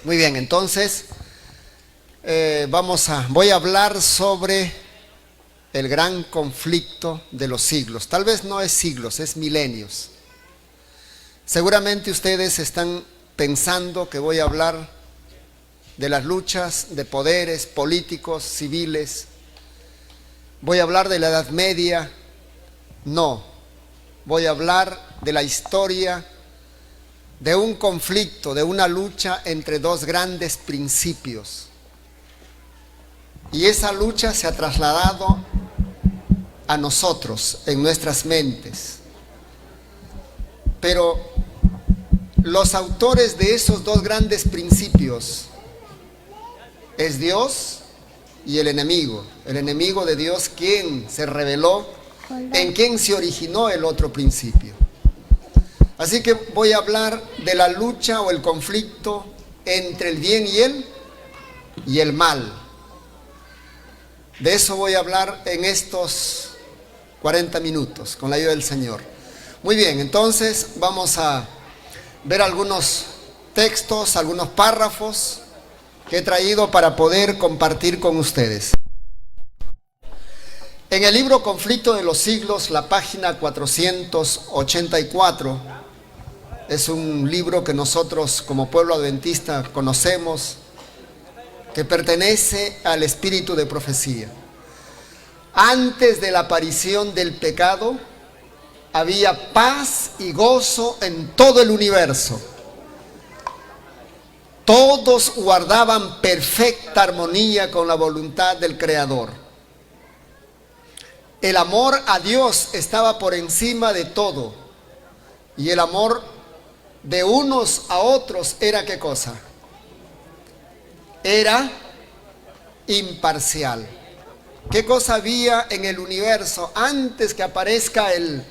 Muy bien, entonces voy a hablar sobre el gran conflicto de los siglos. Tal vez no es siglos, es milenios. Seguramente ustedes están pensando que voy a hablar de las luchas de poderes políticos, civiles. Voy a hablar de la Edad Media. No, voy a hablar de la historia de un conflicto, de una lucha entre dos grandes principios. Y esa lucha se ha trasladado a nosotros, en nuestras mentes. Pero los autores de esos dos grandes principios es Dios y el enemigo. El enemigo de Dios, quien se rebeló, en quien se originó el otro principio. Así que voy a hablar de la lucha o el conflicto entre el bien y el mal. De eso voy a hablar en estos 40 minutos, con la ayuda del Señor. Muy bien, entonces vamos a ver algunos textos, algunos párrafos que he traído para poder compartir con ustedes. En el libro Conflicto de los Siglos, la página 484, es un libro que nosotros como pueblo adventista conocemos, que pertenece al espíritu de profecía. Antes de la aparición del pecado, había paz y gozo en todo el universo. Todos guardaban perfecta armonía con la voluntad del Creador. El amor a Dios estaba por encima de todo. Y el amor de unos a otros era ¿qué cosa? Era imparcial. ¿Qué cosa había en el universo antes que aparezca el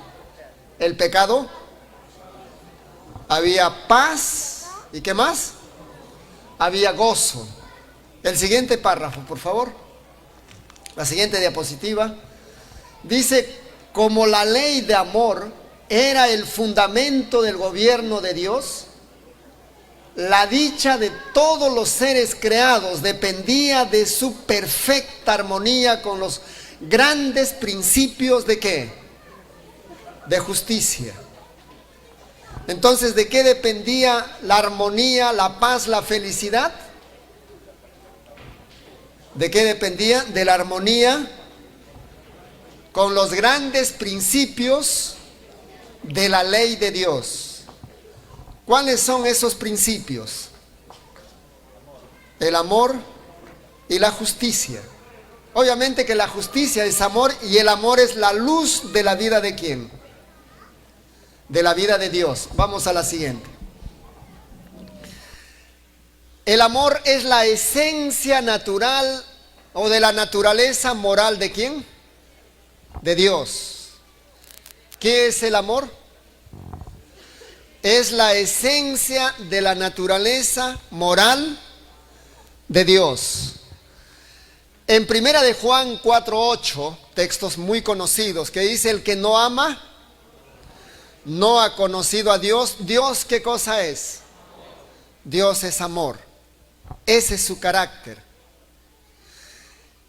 pecado? Había paz. ¿Y qué más? Había gozo. El siguiente párrafo, por favor. La siguiente diapositiva. Dice, como la ley de amor era el fundamento del gobierno de Dios, la dicha de todos los seres creados dependía de su perfecta armonía con los grandes principios ¿de qué? De justicia. Entonces, ¿de qué dependía la armonía, la paz, la felicidad? ¿De qué dependía? De la armonía con los grandes principios de la ley de Dios. ¿Cuáles son esos principios? El amor y la justicia. Obviamente que la justicia es amor y el amor es la luz de la vida de ¿quién? De la vida de Dios. Vamos a la siguiente. El amor es la esencia natural o de la naturaleza moral de ¿quién? De Dios. ¿Qué es el amor? Es la esencia de la naturaleza moral de Dios. En primera de Juan 4:8, textos muy conocidos, que dice, el que no ama, no ha conocido a Dios. ¿Dios qué cosa es? Dios es amor. Ese es su carácter.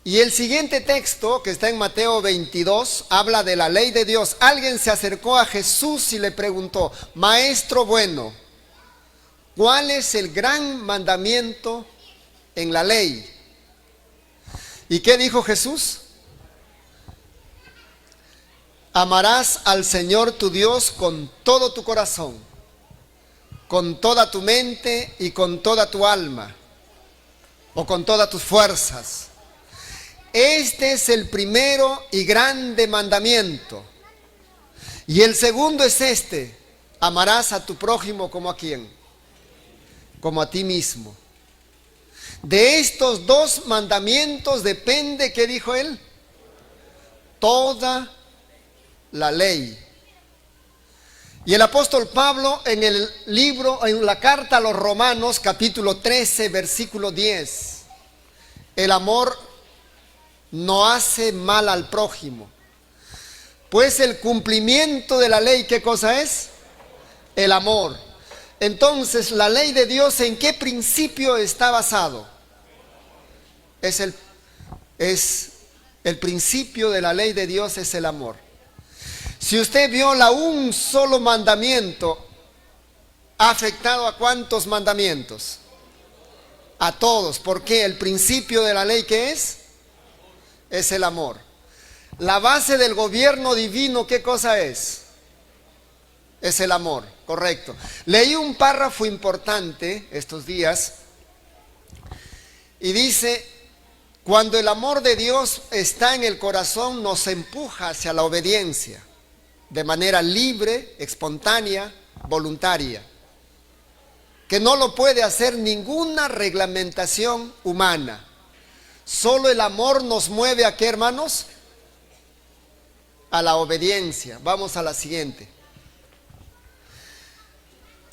Y el siguiente texto, que está en Mateo 22, habla de la ley de Dios. Alguien se acercó a Jesús y le preguntó, Maestro bueno, ¿cuál es el gran mandamiento en la ley? ¿Y qué dijo Jesús? Amarás al Señor tu Dios con todo tu corazón, con toda tu mente y con toda tu alma, o con todas tus fuerzas. Este es el primero y grande mandamiento. Y el segundo es este, amarás a tu prójimo como a quién, como a ti mismo. De estos dos mandamientos depende, ¿qué dijo él? Toda la ley. Y el apóstol Pablo en el libro, en la carta a los Romanos, capítulo 13, versículo 10, el amor no hace mal al prójimo. Pues el cumplimiento de la ley, ¿qué cosa es? El amor. Entonces, la ley de Dios, ¿en qué principio está basado? Es el principio de la ley de Dios es el amor. Si usted viola un solo mandamiento, ¿ha afectado a cuántos mandamientos? A todos. ¿Por qué? El principio de la ley, ¿qué es? Es el amor. La base del gobierno divino, ¿qué cosa es? Es el amor, correcto. Leí un párrafo importante estos días y dice: cuando el amor de Dios está en el corazón, nos empuja hacia la obediencia de manera libre, espontánea, voluntaria, que no lo puede hacer ninguna reglamentación humana. Solo el amor nos mueve ¿a qué, hermanos? A la obediencia. Vamos a la siguiente.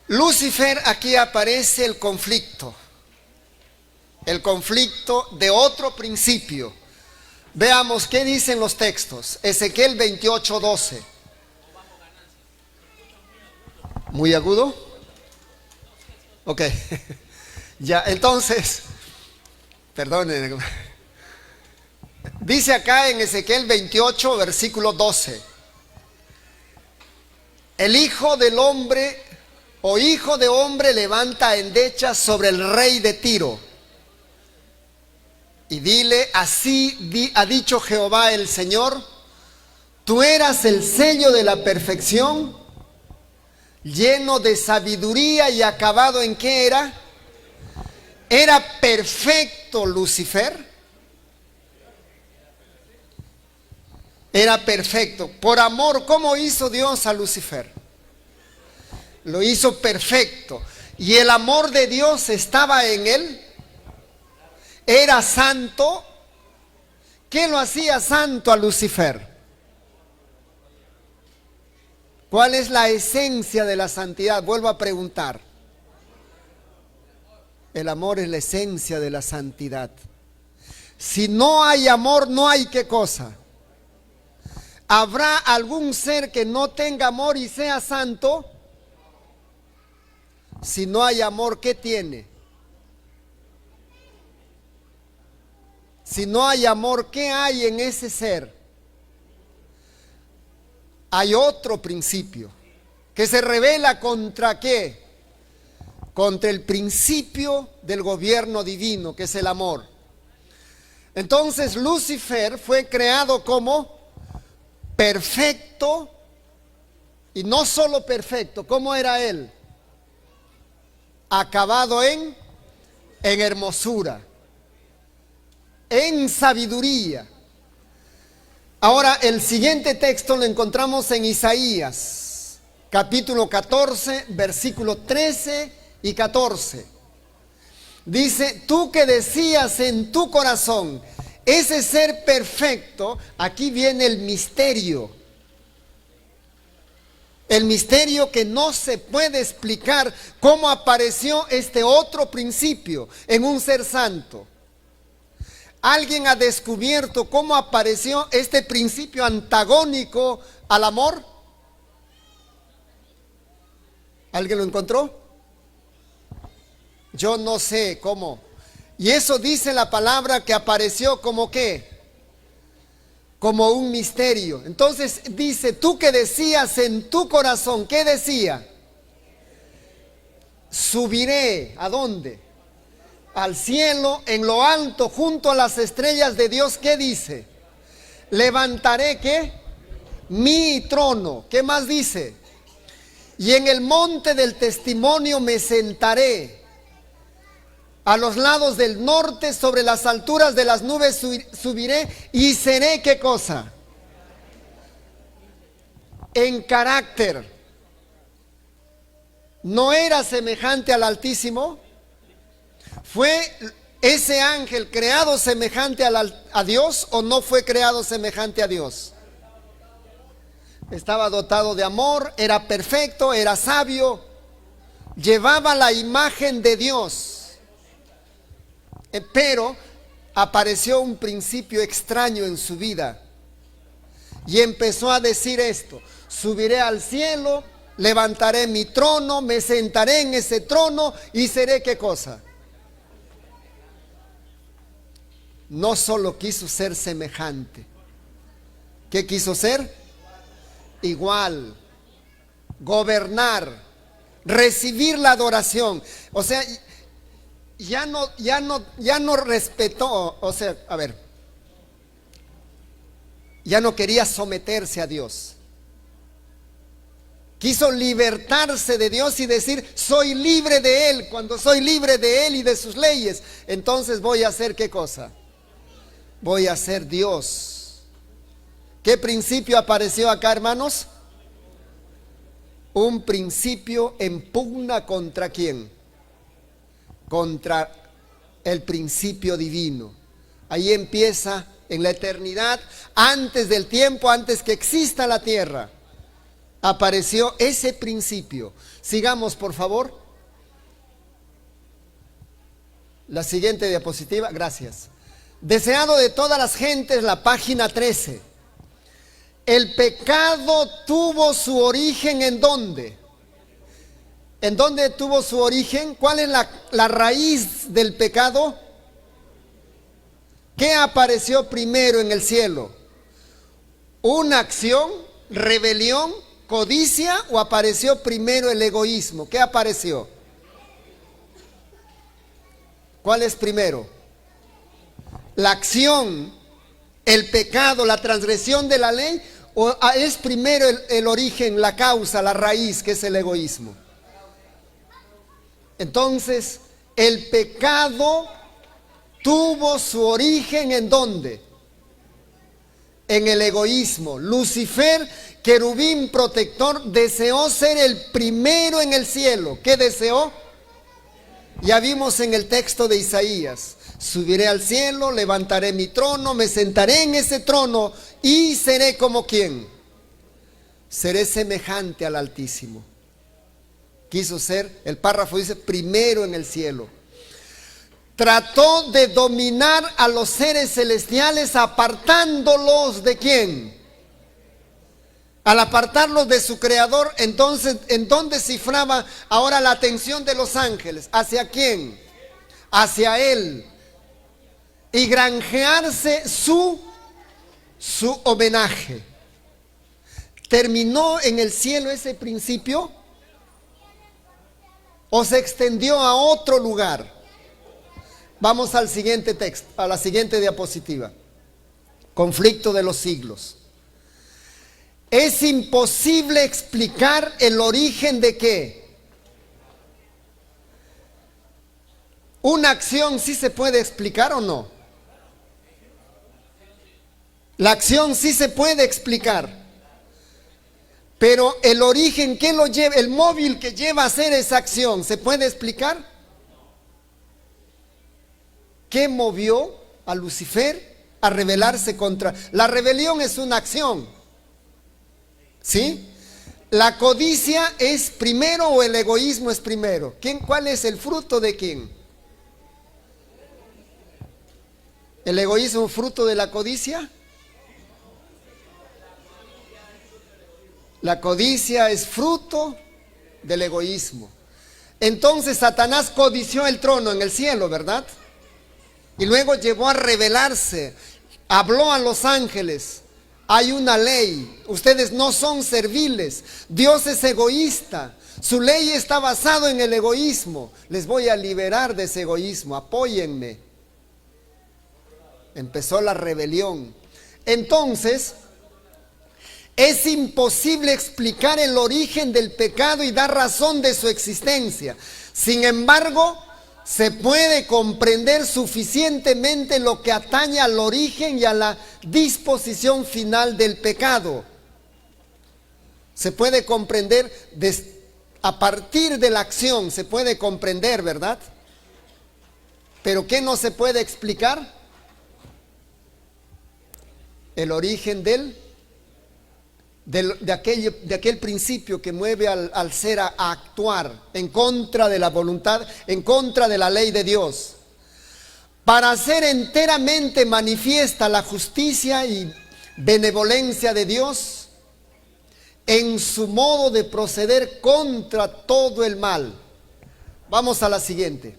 Lucifer, aquí aparece el conflicto de otro principio. Veamos qué dicen los textos. Ezequiel 28:12. ¿Muy agudo? Ok. Ya, entonces, perdonen. Dice acá en Ezequiel 28, versículo 12: el hijo del hombre o hijo de hombre levanta endechas sobre el rey de Tiro y dile: así ha dicho Jehová el Señor, tú eras el sello de la perfección, lleno de sabiduría y acabado en ¿qué era? Era perfecto Lucifer. Era perfecto. Por amor, ¿cómo hizo Dios a Lucifer? Lo hizo perfecto. Y el amor de Dios estaba en él. Era santo. ¿Qué lo hacía santo a Lucifer? ¿Cuál es la esencia de la santidad? Vuelvo a preguntar. El amor es la esencia de la santidad. Si no hay amor, no hay ¿qué cosa? ¿Habrá algún ser que no tenga amor y sea santo? Si no hay amor, ¿qué tiene? Si no hay amor, ¿qué hay en ese ser? Hay otro principio que se revela contra ¿qué? Contra el principio del gobierno divino, que es el amor. Entonces Lucifer fue creado como perfecto, y no solo perfecto. ¿Cómo era él? Acabado en hermosura, en sabiduría. Ahora el siguiente texto lo encontramos en Isaías, capítulo 14, versículo 13 y 14. Dice: tú que decías en tu corazón, ese ser perfecto, aquí viene el misterio. El misterio que no se puede explicar cómo apareció este otro principio en un ser santo. ¿Alguien ha descubierto cómo apareció este principio antagónico al amor? ¿Alguien lo encontró? Yo no sé cómo. Y eso dice la palabra, que apareció como ¿qué? Como un misterio. Entonces dice: tú que decías en tu corazón, ¿qué decía? Subiré, ¿a dónde? Al cielo, en lo alto, junto a las estrellas de Dios. ¿Qué dice? Levantaré, ¿qué? Mi trono. ¿Qué más dice? Y en el monte del testimonio me sentaré. A los lados del norte, sobre las alturas de las nubes subiré y seré ¿qué cosa? En carácter. ¿No era semejante al Altísimo? ¿Fue ese ángel creado semejante a Dios o no fue creado semejante a Dios? Estaba dotado de amor, era perfecto, era sabio, llevaba la imagen de Dios. Pero apareció un principio extraño en su vida y empezó a decir esto: subiré al cielo levantaré mi trono, me sentaré en ese trono y seré ¿qué cosa? No solo quiso ser semejante. ¿Qué quiso ser? Igual. Gobernar. Recibir la adoración. O sea, ya no respetó. O sea, a ver. Ya no quería someterse a Dios. Quiso libertarse de Dios y decir, soy libre de Él. Cuando soy libre de Él y de sus leyes, entonces voy a hacer ¿qué cosa? Voy a ser Dios. ¿Qué principio apareció acá, hermanos? Un principio en pugna ¿contra quién? Contra el principio divino. Ahí empieza en la eternidad, antes del tiempo, antes que exista la tierra, apareció ese principio. Sigamos, por favor. La siguiente diapositiva, gracias. Deseado de todas las gentes, la página 13. El pecado tuvo su origen ¿en dónde? ¿En dónde tuvo su origen? ¿Cuál es la raíz del pecado? ¿Qué apareció primero en el cielo? ¿Una acción, rebelión, codicia o apareció primero el egoísmo? ¿Qué apareció? ¿Cuál es primero? La acción, el pecado, la transgresión de la ley, o es primero el origen, la causa, la raíz, que es el egoísmo. Entonces, el pecado tuvo su origen ¿en dónde? En el egoísmo. Lucifer, querubín protector, deseó ser el primero en el cielo. ¿Qué deseó? Ya vimos en el texto de Isaías. Subiré al cielo, levantaré mi trono, me sentaré en ese trono y seré como ¿quién? Seré semejante al Altísimo. Quiso ser, el párrafo dice, primero en el cielo. Trató de dominar a los seres celestiales apartándolos ¿de quién? Al apartarlos de su creador, entonces, ¿en dónde cifraba ahora la atención de los ángeles? ¿Hacia quién? Hacia él. Y granjearse su homenaje. ¿Terminó en el cielo ese principio? ¿O se extendió a otro lugar? Vamos al siguiente texto, a la siguiente diapositiva. Conflicto de los siglos. Es imposible explicar el origen de ¿qué? ¿Una acción sí se puede explicar o no? La acción sí se puede explicar. Pero el origen, ¿qué lo lleva? El móvil que lleva a hacer esa acción, ¿se puede explicar? ¿Qué movió a Lucifer a rebelarse contra? La rebelión es una acción. ¿Sí? ¿La codicia es primero o el egoísmo es primero? ¿Cuál es el fruto de quién? ¿El egoísmo fruto de la codicia? La codicia es fruto del egoísmo. Entonces Satanás codició el trono en el cielo, ¿verdad? Y luego llevó a rebelarse, habló a los ángeles. Hay una ley, ustedes no son serviles, Dios es egoísta, su ley está basada en el egoísmo. Les voy a liberar de ese egoísmo, apóyenme. Empezó la rebelión. Entonces, es imposible explicar el origen del pecado y dar razón de su existencia. Sin embargo, se puede comprender suficientemente lo que atañe al origen y a la disposición final del pecado. Se puede comprender a partir de la acción, se puede comprender, ¿verdad? Pero ¿qué no se puede explicar? El origen de aquel principio que mueve al ser a actuar en contra de la voluntad, en contra de la ley de Dios. Para hacer enteramente manifiesta la justicia y benevolencia de Dios, en su modo de proceder contra todo el mal. Vamos a la siguiente.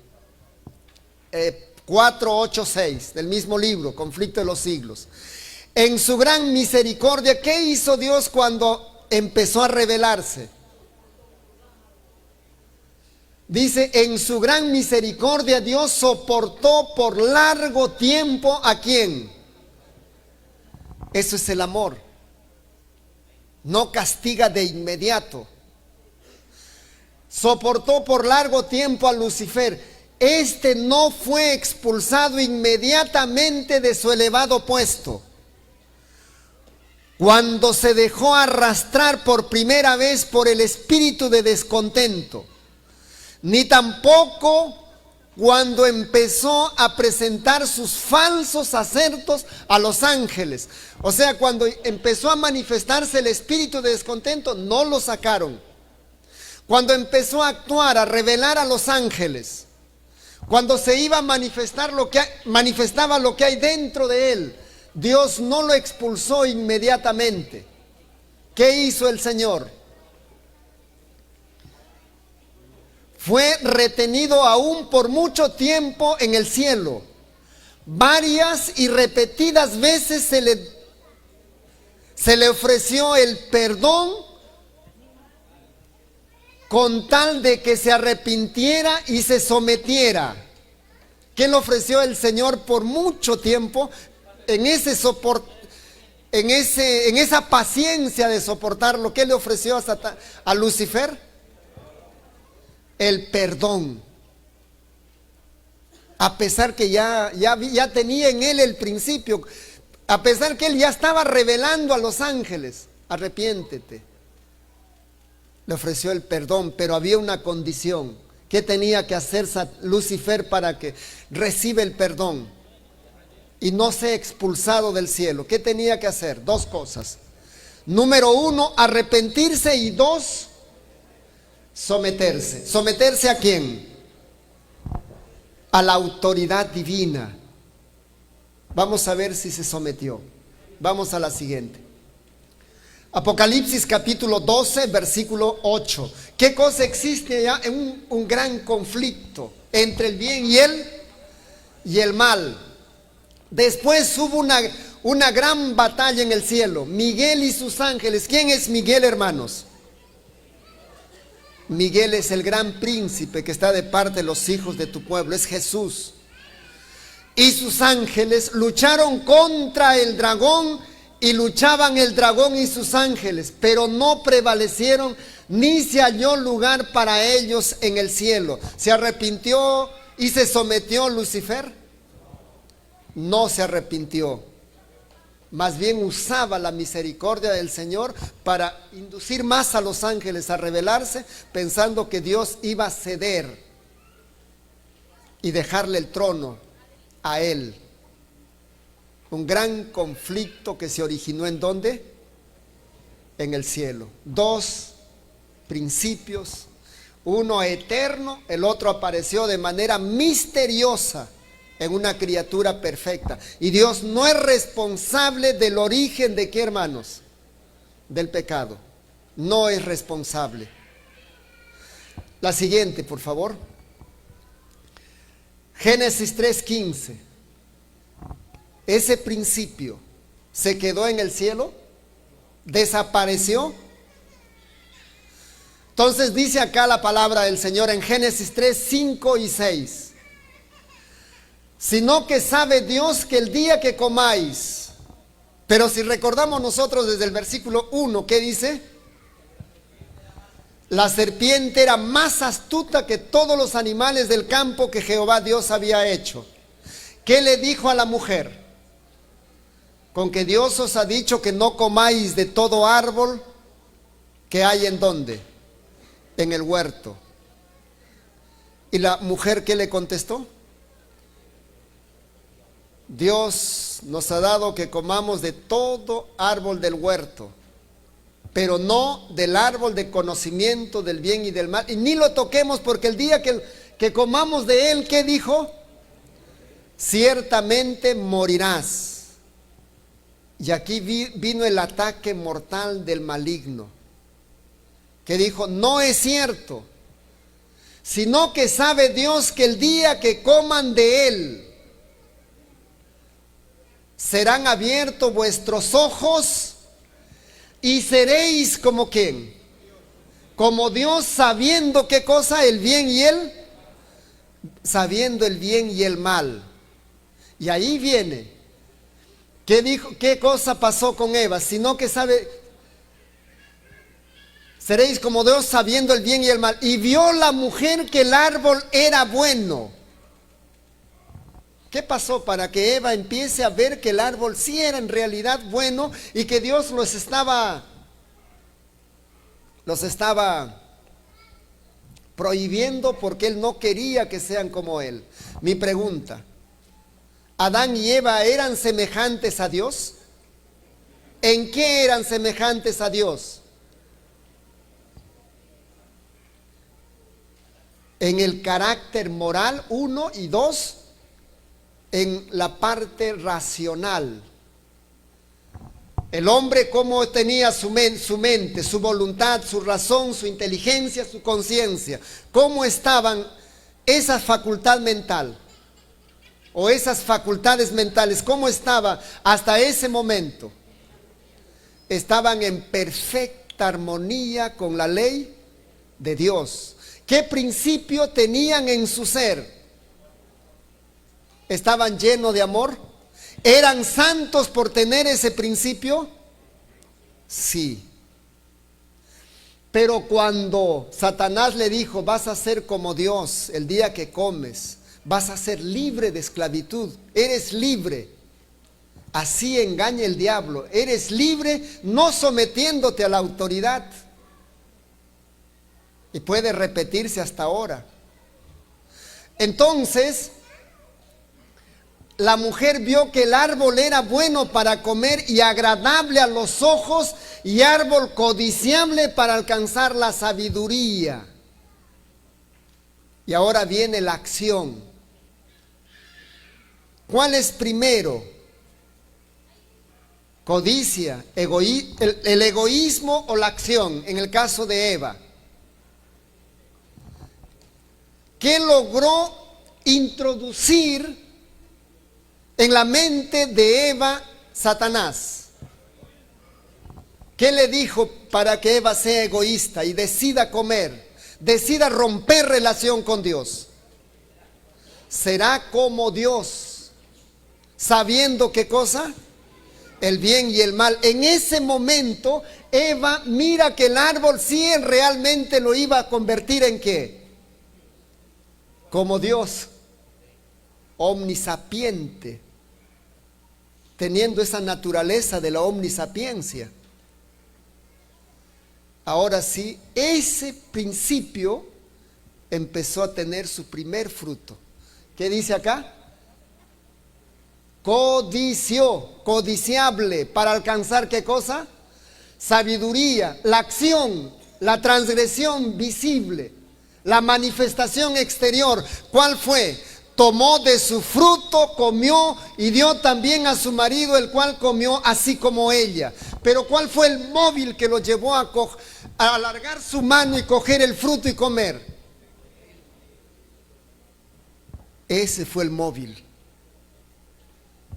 4:8-6 del mismo libro, Conflicto de los Siglos. En su gran misericordia, ¿qué hizo Dios cuando empezó a rebelarse? Dice, en su gran misericordia Dios soportó por largo tiempo ¿a quién? Eso es el amor. No castiga de inmediato. Soportó por largo tiempo a Lucifer. Este no fue expulsado inmediatamente de su elevado puesto. Cuando se dejó arrastrar por primera vez por el espíritu de descontento, ni tampoco cuando empezó a presentar sus falsos acertos a los ángeles. O sea, cuando empezó a manifestarse el espíritu de descontento, no lo sacaron. Cuando empezó a actuar, a revelar a los ángeles, cuando se iba a manifestar manifestaba lo que hay dentro de él, Dios no lo expulsó inmediatamente. ¿Qué hizo el Señor? Fue retenido aún por mucho tiempo en el cielo. Varias y repetidas veces se le ofreció el perdón con tal de que se arrepintiera y se sometiera. ¿Qué le ofreció el Señor por mucho tiempo? En ese soporte, en esa paciencia de soportarlo, ¿qué le ofreció a Lucifer? El perdón. A pesar que ya tenía en él el principio, a pesar que él ya estaba revelando a los ángeles, arrepiéntete. Le ofreció el perdón, pero había una condición. ¿Qué tenía que hacer Lucifer para que reciba el perdón y no sea expulsado del cielo? ¿Qué tenía que hacer? Dos cosas. Número uno, arrepentirse, y dos, someterse. ¿Someterse a quién? A la autoridad divina. Vamos a ver si se sometió. Vamos a la siguiente. Apocalipsis capítulo 12, versículo 8. ¿Qué cosa existe ya? Un gran conflicto entre el bien y el mal. Después hubo una gran batalla en el cielo. Miguel y sus ángeles. ¿Quién es Miguel, hermanos? Miguel es el gran príncipe que está de parte de los hijos de tu pueblo. Es Jesús. Y sus ángeles lucharon contra el dragón, y luchaban el dragón y sus ángeles, pero no prevalecieron, ni se halló lugar para ellos en el cielo. ¿Se arrepintió y se sometió Lucifer? No se arrepintió. Más bien usaba la misericordia del Señor para inducir más a los ángeles a rebelarse, pensando que Dios iba a ceder y dejarle el trono a él. Un gran conflicto que se originó ¿en dónde? En el cielo. Dos principios, uno eterno, el otro apareció de manera misteriosa en una criatura perfecta. Y Dios no es responsable del origen de ¿qué, hermanos? Del pecado. No es responsable. La siguiente, por favor. Génesis 3:15. Ese principio se quedó en el cielo, desapareció. Entonces dice acá la palabra del Señor en Génesis 3:5 y 6. Sino que sabe Dios que el día que comáis, pero si recordamos nosotros desde el versículo 1, ¿qué dice? La serpiente era más astuta que todos los animales del campo que Jehová Dios había hecho. ¿Qué le dijo a la mujer? Con que Dios os ha dicho que no comáis de todo árbol que hay ¿en dónde? En el huerto. ¿Y la mujer qué le contestó? Dios nos ha dado que comamos de todo árbol del huerto, pero no del árbol de conocimiento del bien y del mal, y ni lo toquemos, porque el día que comamos de él, ¿qué dijo? Ciertamente morirás. Y aquí vino el ataque mortal del maligno. que dijo, no es cierto, sino que sabe Dios que el día que coman de él, serán abiertos vuestros ojos y seréis como ¿quién? Como Dios, sabiendo qué cosa, el bien y sabiendo el bien y el mal. Y ahí viene, ¿qué dijo? ¿Qué cosa pasó con Eva? Sino que seréis como Dios sabiendo el bien y el mal. Y vio la mujer que el árbol era bueno. ¿Qué pasó para que Eva empiece a ver que el árbol sí era en realidad bueno y que Dios los estaba prohibiendo porque Él no quería que sean como Él? Mi pregunta, ¿Adán y Eva eran semejantes a Dios? ¿En qué eran semejantes a Dios? En el carácter moral, 1, y 2, en la parte racional. El hombre, cómo tenía su mente, su voluntad, su razón, su inteligencia, su conciencia. ¿Cómo estaban esa facultad mental? O esas facultades mentales, ¿cómo estaba hasta ese momento? Estaban en perfecta armonía con la ley de Dios. ¿Qué principio tenían en su ser? ¿Estaban llenos de amor? ¿Eran santos por tener ese principio? Sí. Pero cuando Satanás le dijo, vas a ser como Dios el día que comes, vas a ser libre de esclavitud, eres libre. Así engaña el diablo, eres libre no sometiéndote a la autoridad. Y puede repetirse hasta ahora. Entonces, la mujer vio que el árbol era bueno para comer y agradable a los ojos y árbol codiciable para alcanzar la sabiduría. Y ahora viene la acción. ¿Cuál es primero? Codicia, el egoísmo o la acción, en el caso de Eva. ¿Qué logró introducir en la mente de Eva Satanás? ¿Qué le dijo para que Eva sea egoísta y decida comer, decida romper relación con Dios? Será como Dios, sabiendo qué cosa, el bien y el mal. En ese momento Eva mira que el árbol sí realmente lo iba a convertir en ¿qué? Como Dios, omnisapiente, teniendo esa naturaleza de la omnisapiencia. Ahora sí, ese principio empezó a tener su primer fruto. ¿Qué dice acá? Codiciable, para alcanzar ¿qué cosa? Sabiduría, la acción, la transgresión visible, la manifestación exterior. ¿Cuál fue? Tomó de su fruto, comió y dio también a su marido, el cual comió así como ella. Pero ¿cuál fue el móvil que lo llevó a alargar su mano y coger el fruto y comer? Ese fue el móvil.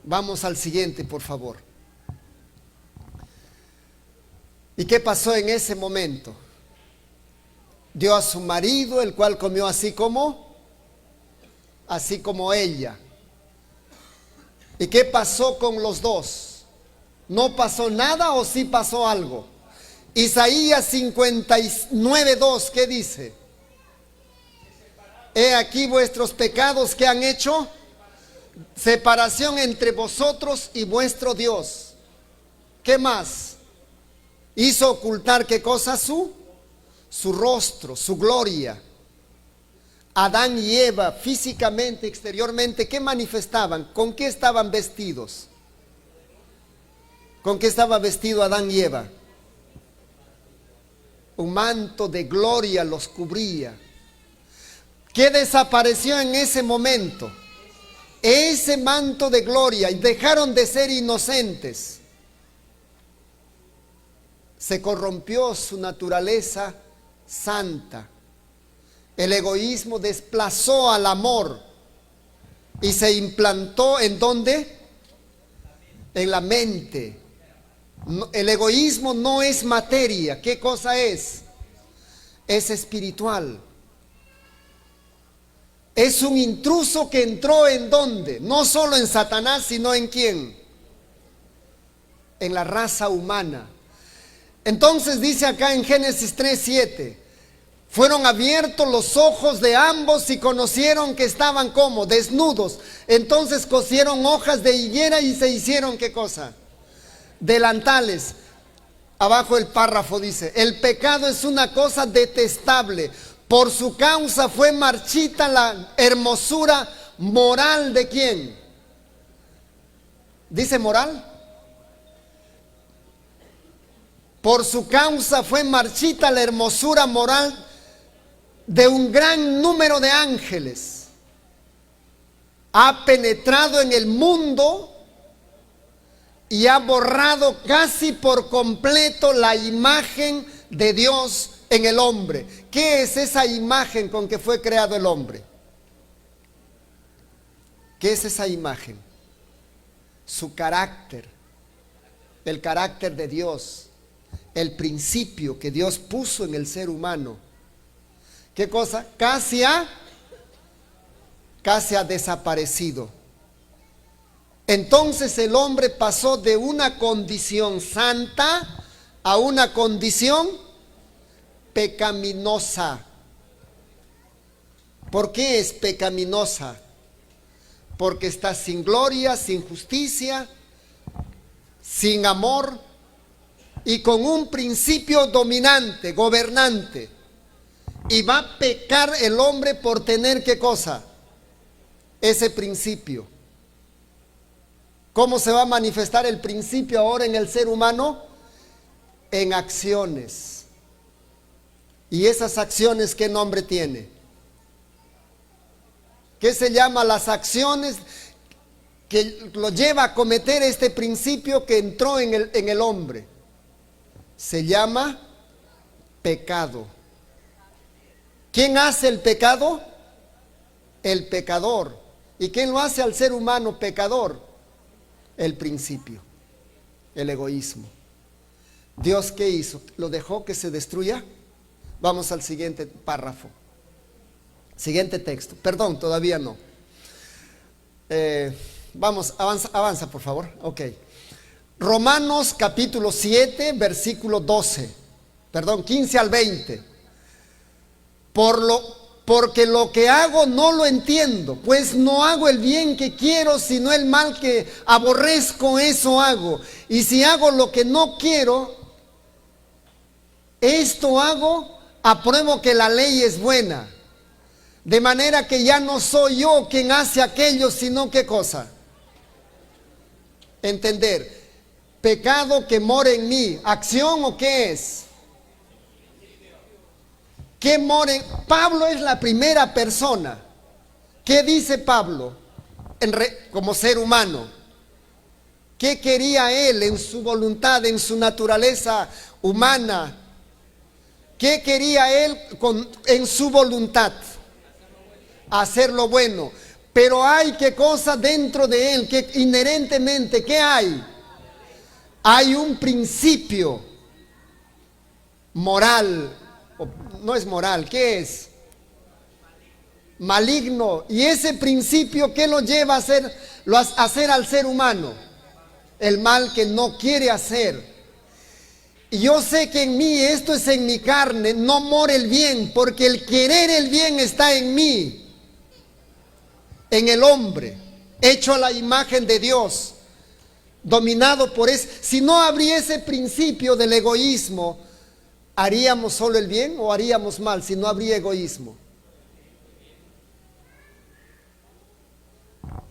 Vamos al siguiente, por favor. ¿Y qué pasó en ese momento? Dio a su marido, el cual comió así como ella. ¿Y qué pasó con los dos? ¿No pasó nada o sí pasó algo? Isaías 59:2, ¿qué dice? He aquí vuestros pecados que han hecho separación entre vosotros y vuestro Dios. ¿Qué más? Hizo ocultar ¿qué cosa? Su rostro, su gloria. Adán y Eva, físicamente, exteriormente, ¿qué manifestaban? ¿Con qué estaban vestidos? ¿Con qué estaba vestido Adán y Eva? Un manto de gloria los cubría. ¿Qué desapareció en ese momento? Ese manto de gloria, y dejaron de ser inocentes. Se corrompió su naturaleza santa. El egoísmo desplazó al amor y se implantó ¿en dónde? En la mente. El egoísmo no es materia. ¿Qué cosa es? Es espiritual. Es un intruso que entró ¿en dónde? No solo en Satanás, sino ¿en quién? En la raza humana. Entonces dice acá en Génesis 3:7, fueron abiertos los ojos de ambos y conocieron que estaban como desnudos. Entonces cosieron hojas de higuera y se hicieron ¿qué cosa? Delantales. Abajo el párrafo dice, el pecado es una cosa detestable. Por su causa fue marchita la hermosura moral de ¿quién? ¿Dice moral? Por su causa fue marchita la hermosura moral de un gran número de ángeles. Ha penetrado en el mundo y ha borrado casi por completo la imagen de Dios en el hombre. ¿Qué es esa imagen con que fue creado el hombre? ¿Qué es esa imagen? Su carácter, el carácter de Dios, el principio que Dios puso en el ser humano. ¿Qué cosa? Casi ha desaparecido. Entonces el hombre pasó de una condición santa a una condición pecaminosa. ¿Por qué es pecaminosa? Porque está sin gloria, sin justicia, sin amor y con un principio dominante, gobernante. Y va a pecar el hombre por tener ¿qué cosa? Ese principio. ¿Cómo se va a manifestar el principio ahora en el ser humano? En acciones. ¿Y esas acciones qué nombre tiene? ¿Qué se llama las acciones que lo lleva a cometer este principio que entró en el hombre? Se llama pecado. ¿Quién hace el pecado? El pecador. ¿Y quién lo hace al ser humano pecador? El principio, el egoísmo. ¿Dios qué hizo? ¿Lo dejó que se destruya? Vamos al siguiente párrafo. Siguiente texto. Perdón, todavía no. Vamos, avanza por favor. Ok. Romanos capítulo 7, versículo 12. Perdón, 15 al 20. Porque lo que hago no lo entiendo, pues no hago el bien que quiero, sino el mal que aborrezco, eso hago. Y si hago lo que no quiero, esto hago, apruebo que la ley es buena. De manera que ya no soy yo quien hace aquello, sino ¿qué cosa? Entender. Pecado que mora en mí. ¿Acción o qué es? ¿Qué mora en? Pablo es la primera persona. ¿Qué dice Pablo como ser humano? ¿Qué quería él en su voluntad, en su naturaleza humana? ¿Qué quería él en su voluntad? Hacer lo bueno. Pero hay qué cosa dentro de él, que inherentemente, ¿qué hay? Hay un principio moral. No es moral, ¿qué es? Maligno. Y ese principio, ¿qué lo lleva a hacer al ser humano? El mal que no quiere hacer. Y yo sé que en mí, esto es en mi carne, no mora el bien, porque el querer el bien está en mí, en el hombre, hecho a la imagen de Dios, dominado por ese. Si no habría ese principio del egoísmo, ¿haríamos solo el bien o haríamos mal si no habría egoísmo?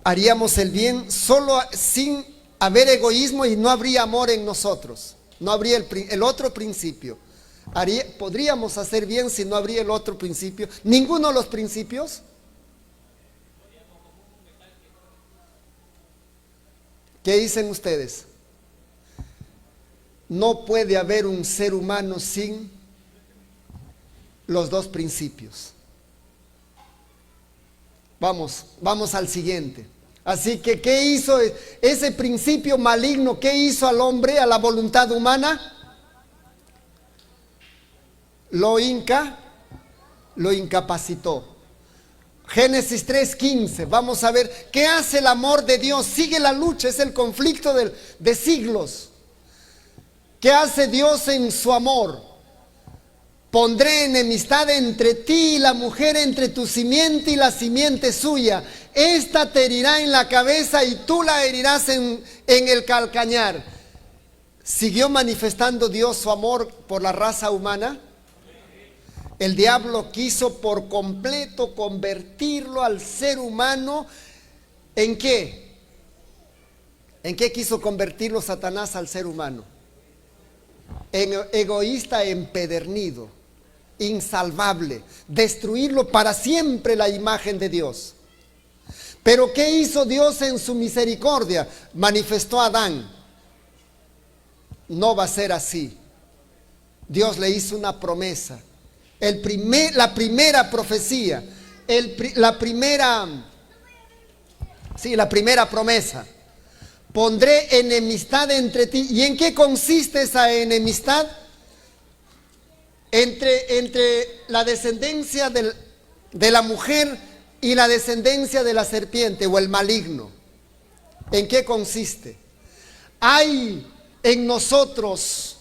Haríamos el bien solo sin haber egoísmo y no habría amor en nosotros. No habría el otro principio. ¿Podríamos hacer bien si no habría el otro principio? ¿Ninguno de los principios? ¿Qué dicen ustedes? No puede haber un ser humano sin los dos principios. Vamos al siguiente. Así que, ¿qué hizo ese principio maligno? ¿Qué hizo al hombre, a la voluntad humana? Lo incapacitó. Génesis 3:15, vamos a ver qué hace el amor de Dios. Sigue la lucha, es el conflicto de siglos. ¿Qué hace Dios en su amor? Pondré enemistad entre ti y la mujer, entre tu simiente y la simiente suya. Esta te herirá en la cabeza y tú la herirás en el calcañar. ¿Siguió manifestando Dios su amor por la raza humana? El diablo quiso por completo convertirlo al ser humano. ¿En qué? ¿En qué quiso convertirlo Satanás al ser humano? En egoísta, empedernido, insalvable, destruirlo para siempre la imagen de Dios. Pero ¿qué hizo Dios en su misericordia? Manifestó a Adán: no va a ser así. Dios le hizo una promesa. La primera profecía, la primera promesa: pondré enemistad entre ti. ¿Y en qué consiste esa enemistad? Entre la descendencia de la mujer y la descendencia de la serpiente o el maligno. ¿En qué consiste? Hay en nosotros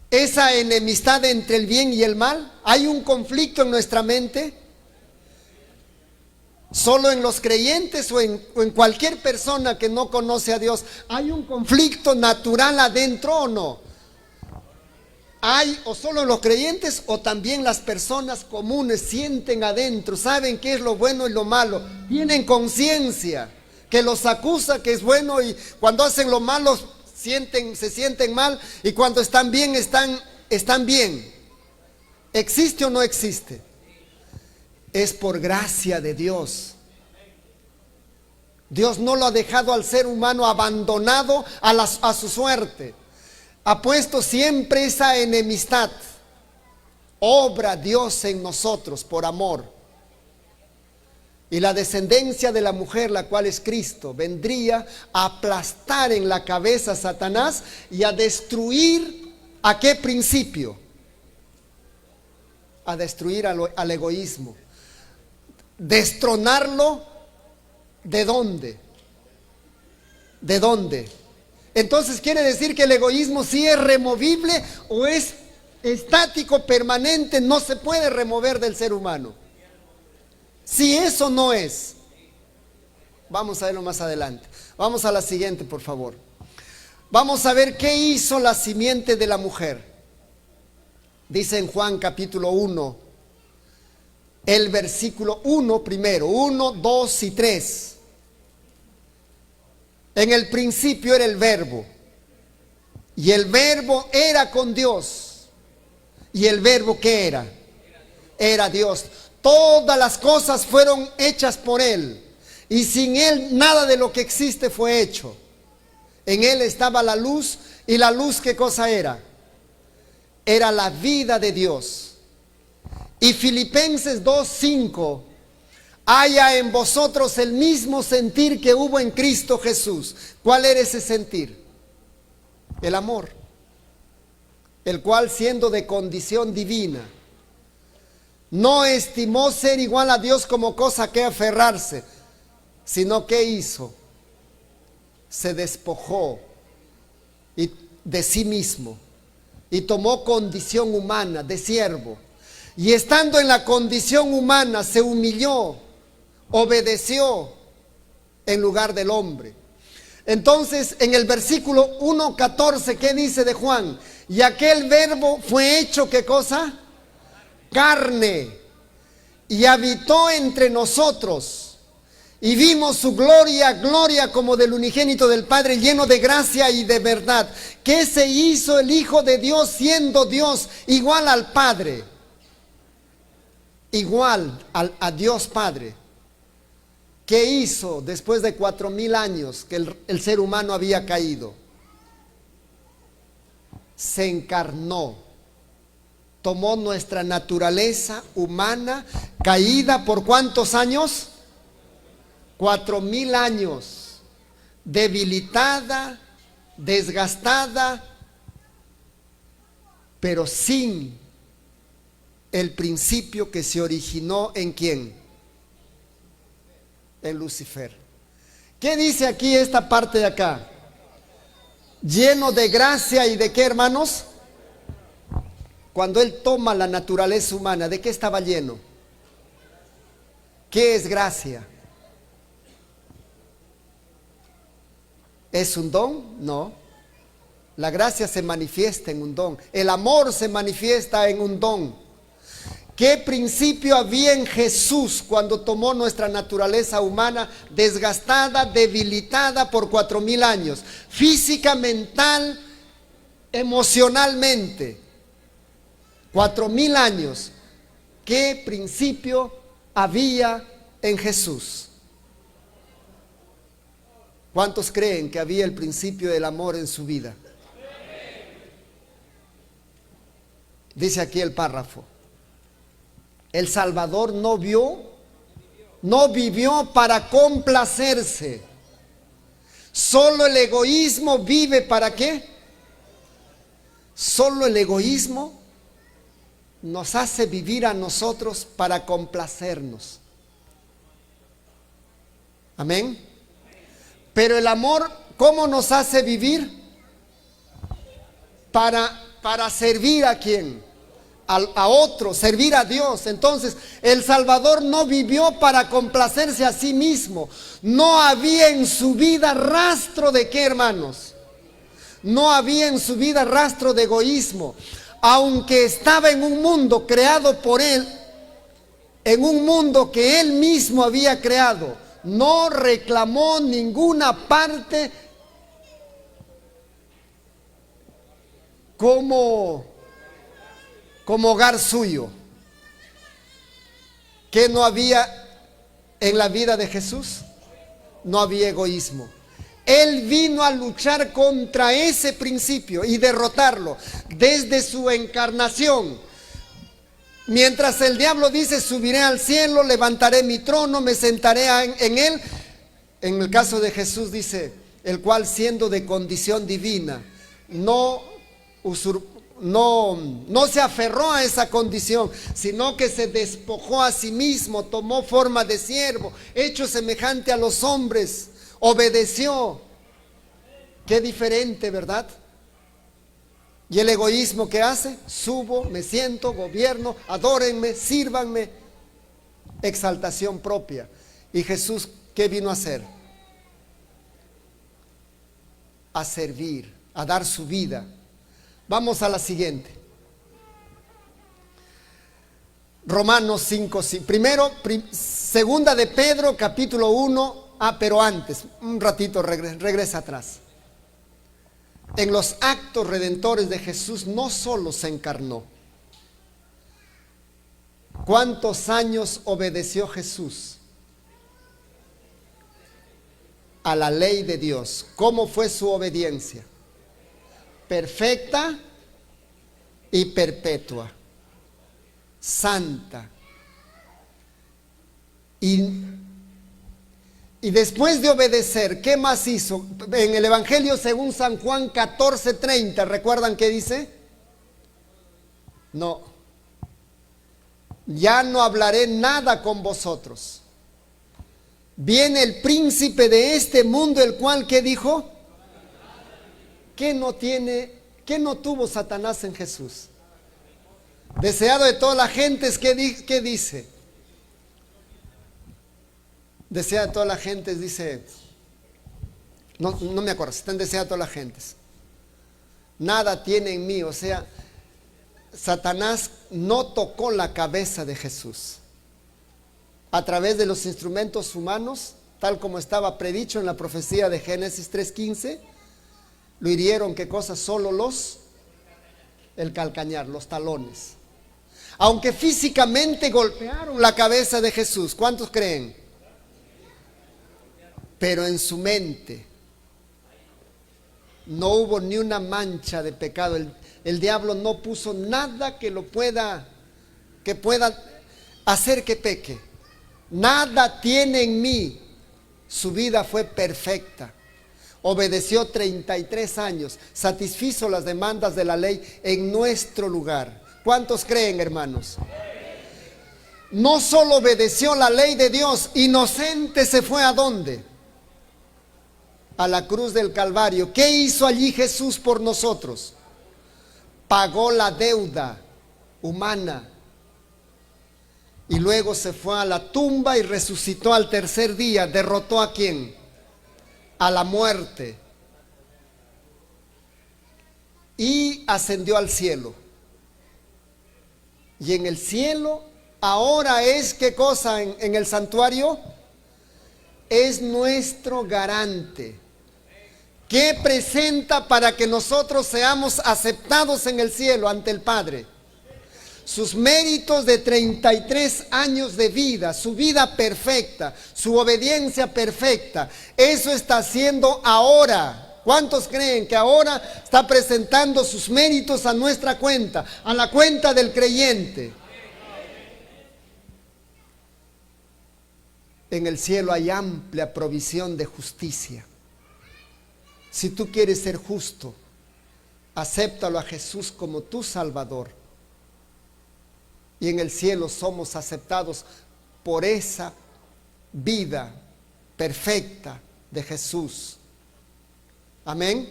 esa enemistad entre el bien y el mal. Hay un conflicto en nuestra mente. Solo en los creyentes o en cualquier persona que no conoce a Dios, ¿hay un conflicto natural adentro o no? ¿Hay o solo los creyentes o también las personas comunes sienten adentro, saben qué es lo bueno y lo malo? Tienen conciencia que los acusa que es bueno, y cuando hacen lo malo se sienten mal, y cuando están bien están bien. ¿Existe o no existe? Es por gracia de Dios. Dios no lo ha dejado al ser humano abandonado a su suerte. Ha puesto siempre esa enemistad. Obra Dios en nosotros por amor. Y la descendencia de la mujer, la cual es Cristo, vendría a aplastar en la cabeza a Satanás y a destruir ¿a qué principio? A destruir al egoísmo. Destronarlo. ¿De dónde? ¿De dónde? Entonces quiere decir que el egoísmo sí es removible o es estático, permanente, no se puede remover del ser humano. Si eso no es, vamos a verlo más adelante. Vamos a la siguiente, por favor. Vamos a ver qué hizo la simiente de la mujer. Dice en Juan capítulo 1, el versículo 1 primero, 1, 2 y 3. En el principio era el Verbo, y el Verbo era con Dios. ¿Y el Verbo qué era? Era Dios. Todas las cosas fueron hechas por Él, y sin Él nada de lo que existe fue hecho. En Él estaba la luz, y la luz ¿qué cosa era? Era la vida de Dios. Y Filipenses 2:5: haya en vosotros el mismo sentir que hubo en Cristo Jesús. ¿Cuál era ese sentir? El amor, el cual, siendo de condición divina, no estimó ser igual a Dios como cosa que aferrarse, sino que hizo, se despojó de sí mismo y tomó condición humana de siervo, y estando en la condición humana se humilló, obedeció en lugar del hombre. Entonces en el versículo 1:14, ¿qué dice de Juan? Y aquel Verbo fue hecho ¿qué cosa? Carne, y habitó entre nosotros, y vimos su gloria, gloria como del unigénito del Padre, lleno de gracia y de verdad. ¿Qué se hizo el Hijo de Dios siendo Dios, igual al Padre? Igual a Dios Padre. ¿Qué hizo después de 4000 años que el ser humano había caído? Se encarnó, tomó nuestra naturaleza humana, caída por ¿cuántos años? 4,000 años, debilitada, desgastada, pero sin el principio que se originó en ¿quién? En Lucifer. ¿Qué dice aquí esta parte de acá? Lleno de gracia y de ¿qué, hermanos? Cuando él toma la naturaleza humana, ¿de qué estaba lleno? ¿Qué es gracia? ¿Es un don? No. La gracia se manifiesta en un don. El amor se manifiesta en un don. ¿Qué principio había en Jesús cuando tomó nuestra naturaleza humana desgastada, debilitada por 4,000 años? Física, mental, emocionalmente. 4,000 años. ¿Qué principio había en Jesús? ¿Cuántos creen que había el principio del amor en su vida? Dice aquí el párrafo. El Salvador no vivió para complacerse. Solo el egoísmo vive ¿para qué? Solo el egoísmo nos hace vivir a nosotros para complacernos. Amén. Pero el amor, ¿cómo nos hace vivir? Para servir ¿a quién? A otro, servir a Dios. Entonces, el Salvador no vivió para complacerse a sí mismo. No había en su vida rastro de ¿qué, hermanos? No había en su vida rastro de egoísmo. Aunque estaba en un mundo creado por él, en un mundo que él mismo había creado, no reclamó ninguna parte como hogar suyo. ¿Qué no había en la vida de Jesús? No había egoísmo. Él vino a luchar contra ese principio y derrotarlo desde su encarnación. Mientras el diablo dice, subiré al cielo, levantaré mi trono, me sentaré en él. En el caso de Jesús dice, el cual siendo de condición divina, no se aferró a esa condición, sino que se despojó a sí mismo, tomó forma de siervo, hecho semejante a los hombres, obedeció. Qué diferente, ¿verdad? ¿Y el egoísmo qué hace? Subo, me siento, gobierno, adórenme, sírvanme. Exaltación propia. ¿Y Jesús qué vino a hacer? A servir, a dar su vida. Vamos a la siguiente. Romanos 5, segunda de Pedro, capítulo 1. Pero antes, un ratito, regresa atrás. En los actos redentores de Jesús no solo se encarnó. ¿Cuántos años obedeció Jesús a la ley de Dios? ¿Cómo fue su obediencia? Perfecta y perpetua, santa. Y después de obedecer, ¿qué más hizo? En el Evangelio según San Juan 14:30, ¿recuerdan qué dice? No. Ya no hablaré nada con vosotros. Viene el príncipe de este mundo, el cual, ¿qué dijo? ¿Qué no tuvo Satanás en Jesús? Deseado de todas las gentes, ¿qué dice? Desea de todas las gentes, dice, no me acuerdo, están deseadas todas las gentes. Nada tiene en mí, o sea, Satanás no tocó la cabeza de Jesús. A través de los instrumentos humanos, tal como estaba predicho en la profecía de Génesis 3:15, lo hirieron, ¿qué cosa? Solo el calcañar, los talones. Aunque físicamente golpearon la cabeza de Jesús, ¿cuántos creen? Pero en su mente no hubo ni una mancha de pecado. El diablo no puso nada que pueda hacer que peque. Nada tiene en mí. Su vida fue perfecta. Obedeció 33 años, satisfizo las demandas de la ley en nuestro lugar. ¿Cuántos creen, hermanos? No solo obedeció la ley de Dios, inocente se fue ¿a dónde? A la cruz del Calvario. ¿Qué hizo allí Jesús por nosotros? Pagó la deuda humana. Y luego se fue a la tumba y resucitó al tercer día. ¿Derrotó a quién? A la muerte. Y ascendió al cielo. Y en el cielo ahora es, ¿qué cosa en el santuario? Es nuestro garante. ¿Qué presenta para que nosotros seamos aceptados en el cielo ante el Padre? Sus méritos de 33 años de vida, su vida perfecta, su obediencia perfecta. Eso está haciendo ahora. ¿Cuántos creen que ahora está presentando sus méritos a nuestra cuenta, a la cuenta del creyente? En el cielo hay amplia provisión de justicia. Si tú quieres ser justo, acéptalo a Jesús como tu Salvador. Y en el cielo somos aceptados por esa vida perfecta de Jesús. Amén.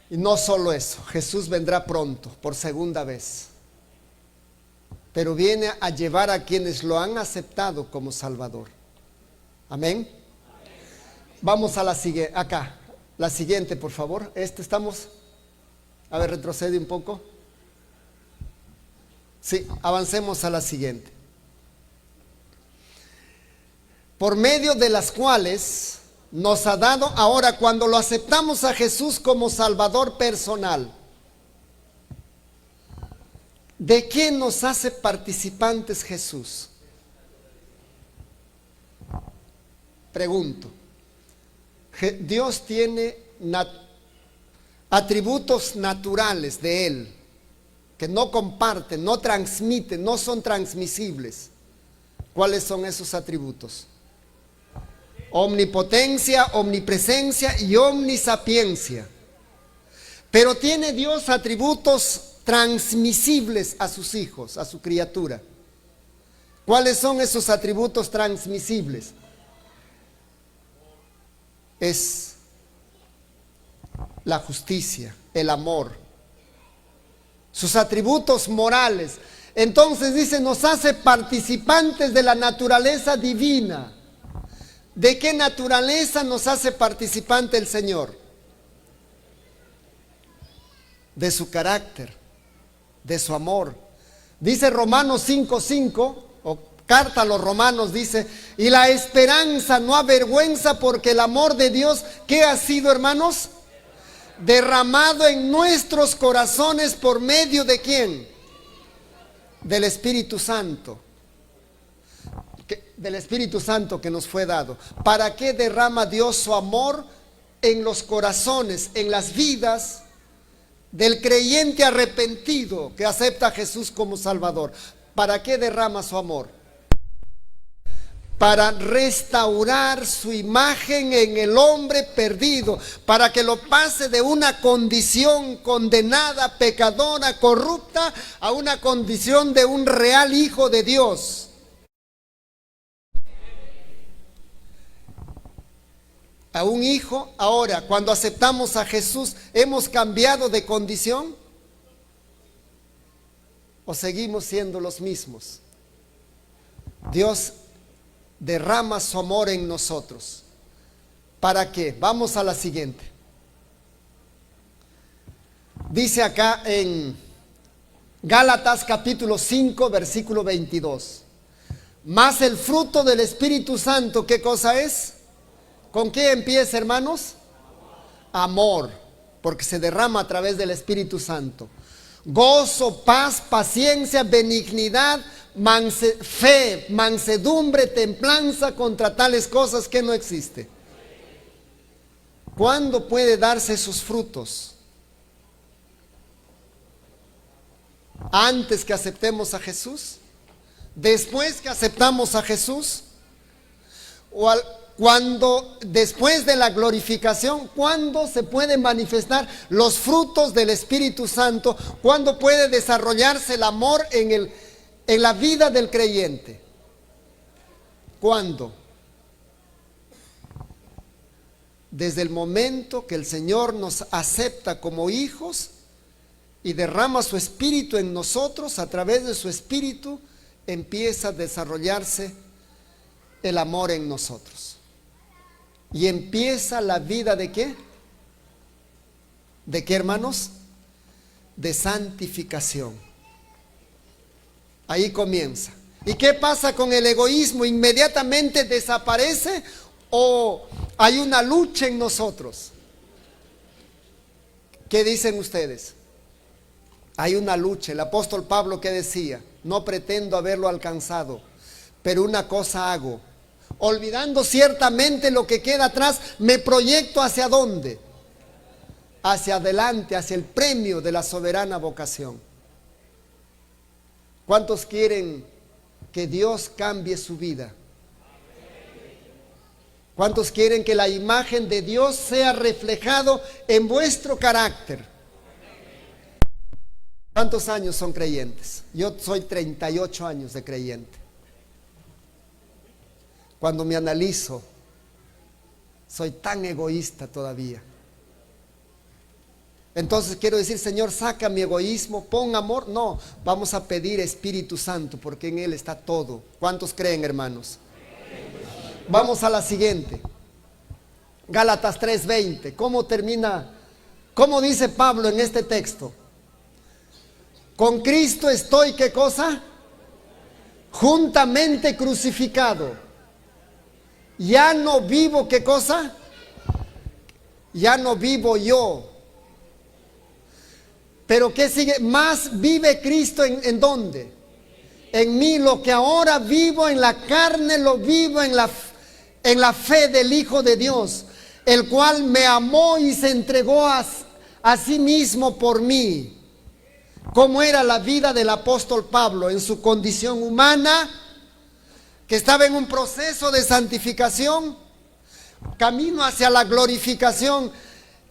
Y no solo eso, Jesús vendrá pronto, por segunda vez. Pero viene a llevar a quienes lo han aceptado como Salvador. Amén. Vamos a la siguiente, acá, la siguiente, por favor. Estamos, a ver, retrocede un poco. Sí, avancemos a la siguiente. Por medio de las cuales nos ha dado ahora, cuando lo aceptamos a Jesús como Salvador personal, ¿de qué nos hace participantes Jesús? Pregunto. Dios tiene atributos naturales de Él, que no comparten, no transmiten, no son transmisibles. ¿Cuáles son esos atributos? Omnipotencia, omnipresencia y omnisapiencia. Pero tiene Dios atributos transmisibles a sus hijos, a su criatura. ¿Cuáles son esos atributos transmisibles? Es la justicia, el amor, sus atributos morales. Entonces dice, nos hace participantes de la naturaleza divina. ¿De qué naturaleza nos hace participante el Señor? De su carácter, de su amor. Dice Romanos 5:5, o carta a los Romanos, dice, y la esperanza no avergüenza porque el amor de Dios, ¿qué ha sido, hermanos? Derramado en nuestros corazones por medio de ¿quién? Del Espíritu Santo. Del Espíritu Santo que nos fue dado. ¿Para qué derrama Dios su amor en los corazones, en las vidas del creyente arrepentido que acepta a Jesús como Salvador? ¿Para qué derrama su amor? Para restaurar su imagen en el hombre perdido, para que lo pase de una condición condenada, pecadora, corrupta, a una condición de un real hijo de Dios. A un hijo. Ahora, cuando aceptamos a Jesús, ¿hemos cambiado de condición? ¿O seguimos siendo los mismos? Dios derrama su amor en nosotros. ¿Para qué? Vamos a la siguiente. Dice acá en Gálatas capítulo 5, versículo 22. Mas el fruto del Espíritu Santo, ¿qué cosa es? ¿Con qué empieza, hermanos? Amor, porque se derrama a través del Espíritu Santo. Gozo, paz, paciencia, benignidad, fe, mansedumbre, templanza. Contra tales cosas que no existe. ¿Cuándo puede darse esos frutos? ¿Antes que aceptemos a Jesús? ¿Después que aceptamos a Jesús? Cuando, después de la glorificación, ¿cuándo se pueden manifestar los frutos del Espíritu Santo? ¿Cuándo puede desarrollarse el amor en la vida del creyente? ¿Cuándo? Desde el momento que el Señor nos acepta como hijos y derrama su Espíritu en nosotros. A través de su Espíritu empieza a desarrollarse el amor en nosotros. Y empieza la vida ¿de qué? ¿De qué, hermanos? De santificación. Ahí comienza. ¿Y qué pasa con el egoísmo? ¿Inmediatamente desaparece o hay una lucha en nosotros? ¿Qué dicen ustedes? Hay una lucha. El apóstol Pablo, ¿qué decía? No pretendo haberlo alcanzado, pero una cosa hago, olvidando ciertamente lo que queda atrás, me proyecto ¿hacia dónde? Hacia adelante, hacia el premio de la soberana vocación. ¿Cuántos quieren que Dios cambie su vida? ¿Cuántos quieren que la imagen de Dios sea reflejado en vuestro carácter? ¿Cuántos años son creyentes? Yo soy 38 años de creyente. Cuando me analizo, soy tan egoísta todavía. Entonces quiero decir, Señor, saca mi egoísmo, pon amor. No, vamos a pedir Espíritu Santo, porque en Él está todo. ¿Cuántos creen, hermanos? Vamos a la siguiente. Gálatas 3:20. ¿Cómo termina? ¿Cómo dice Pablo en este texto? Con Cristo estoy, ¿qué cosa? Juntamente crucificado. Ya no vivo, ¿qué cosa? Ya no vivo yo. Pero ¿qué sigue? Más vive Cristo ¿en dónde? En mí. Lo que ahora vivo en la carne, lo vivo en la fe del Hijo de Dios, el cual me amó y se entregó a sí mismo por mí. ¿Cómo era la vida del apóstol Pablo en su condición humana, que estaba en un proceso de santificación, camino hacia la glorificación?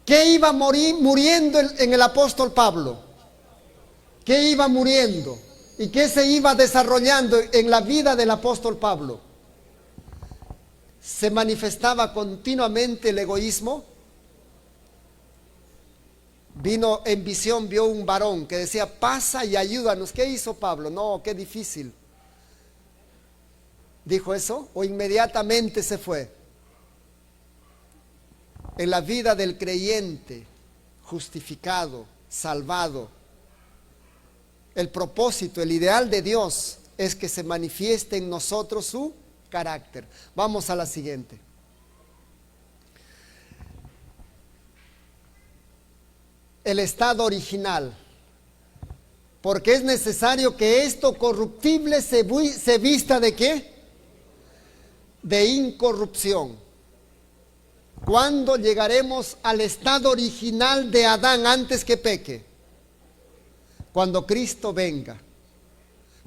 ¿Qué iba muriendo en el apóstol Pablo? ¿Qué iba muriendo? ¿Y qué se iba desarrollando en la vida del apóstol Pablo? ¿Se manifestaba continuamente el egoísmo? Vino en visión, vio un varón que decía, pasa y ayúdanos. ¿Qué hizo Pablo? No, qué difícil. ¿Dijo eso? ¿O inmediatamente se fue? En la vida del creyente, justificado, salvado, el propósito, el ideal de Dios es que se manifieste en nosotros su carácter. Vamos a la siguiente. El estado original. Porque es necesario que esto corruptible se vista ¿de qué? De incorrupción. ¿Cuándo llegaremos al estado original de Adán antes que peque? Cuando Cristo venga.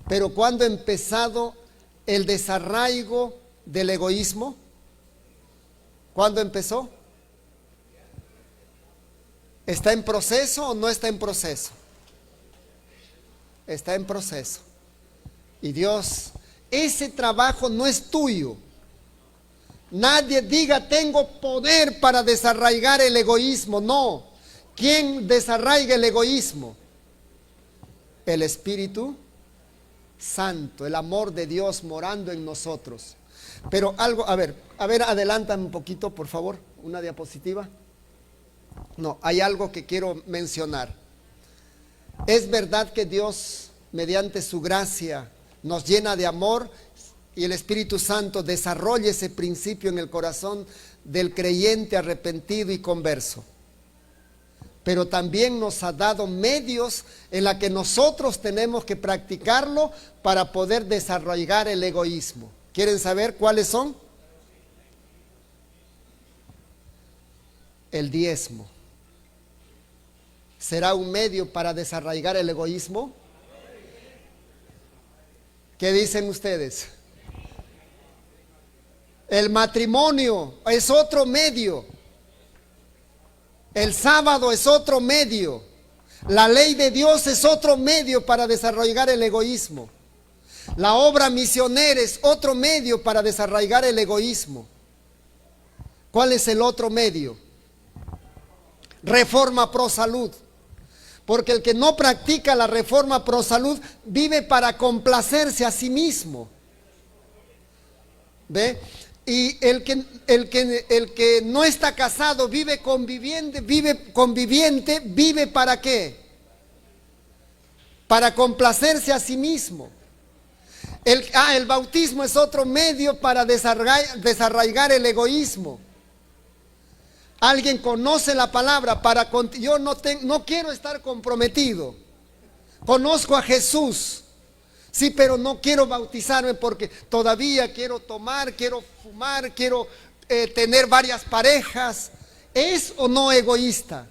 Pero ¿cuándo ha empezado el desarraigo del egoísmo? ¿Cuándo empezó? ¿Está en proceso o no está en proceso? Está en proceso. Y Dios, ese trabajo no es tuyo. Nadie diga, tengo poder para desarraigar el egoísmo. No. ¿Quién desarraiga el egoísmo? El Espíritu Santo, el amor de Dios morando en nosotros. Pero algo, a ver, adelántame un poquito, por favor, una diapositiva. No, hay algo que quiero mencionar. Es verdad que Dios, mediante su gracia, nos llena de amor y el Espíritu Santo desarrolla ese principio en el corazón del creyente arrepentido y converso. Pero también nos ha dado medios en la que nosotros tenemos que practicarlo para poder desarrollar el egoísmo. ¿Quieren saber cuáles son? El diezmo. ¿Será un medio para desarraigar el egoísmo? ¿Qué dicen ustedes? El matrimonio es otro medio. El sábado es otro medio. La ley de Dios es otro medio para desarrollar el egoísmo. La obra misionera es otro medio para desarraigar el egoísmo. ¿Cuál es el otro medio? Reforma pro salud. Porque el que no practica la reforma pro salud vive para complacerse a sí mismo. ¿Ve? Y el que no está casado vive conviviente, vive ¿para qué? Para complacerse a sí mismo. El bautismo es otro medio para desarraigar el egoísmo. Alguien conoce la palabra yo no quiero estar comprometido. Conozco a Jesús. Sí, pero no quiero bautizarme porque todavía quiero tomar, quiero fumar, quiero tener varias parejas. ¿Es o no egoísta?